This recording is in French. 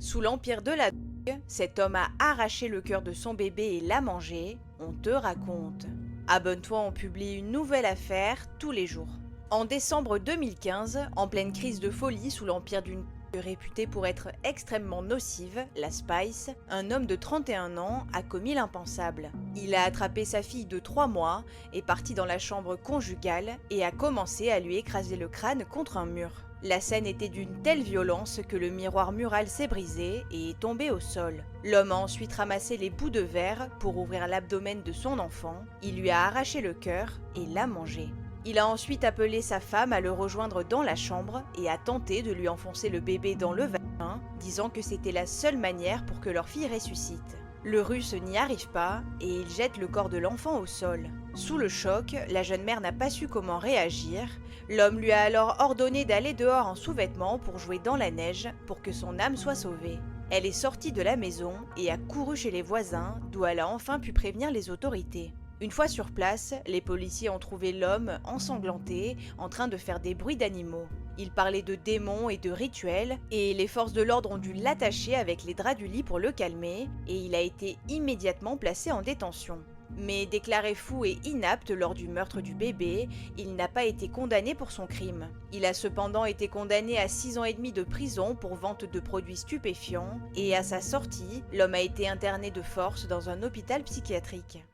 Sous l'empire de la drogue, cet homme a arraché le cœur de son bébé et l'a mangé, on te raconte. Abonne-toi, on publie une nouvelle affaire tous les jours. En décembre 2015, en pleine crise de folie sous l'empire d'une drogue réputée pour être extrêmement nocive, la Spice, un homme de 31 ans a commis l'impensable. Il a attrapé sa fille de 3 mois, est parti dans la chambre conjugale et a commencé à lui écraser le crâne contre un mur. La scène était d'une telle violence que le miroir mural s'est brisé et est tombé au sol. L'homme a ensuite ramassé les bouts de verre pour ouvrir l'abdomen de son enfant, il lui a arraché le cœur et l'a mangé. Il a ensuite appelé sa femme à le rejoindre dans la chambre et a tenté de lui enfoncer le bébé dans le vagin, disant que c'était la seule manière pour que leur fille ressuscite. Le Russe n'y arrive pas et il jette le corps de l'enfant au sol. Sous le choc, la jeune mère n'a pas su comment réagir. L'homme lui a alors ordonné d'aller dehors en sous-vêtements pour jouer dans la neige pour que son âme soit sauvée. Elle est sortie de la maison et a couru chez les voisins, d'où elle a enfin pu prévenir les autorités. Une fois sur place, les policiers ont trouvé l'homme ensanglanté, en train de faire des bruits d'animaux. Il parlait de démons et de rituels, et les forces de l'ordre ont dû l'attacher avec les draps du lit pour le calmer, et il a été immédiatement placé en détention. Mais déclaré fou et inapte lors du meurtre du bébé, il n'a pas été condamné pour son crime. Il a cependant été condamné à 6 ans et demi de prison pour vente de produits stupéfiants, et à sa sortie, l'homme a été interné de force dans un hôpital psychiatrique.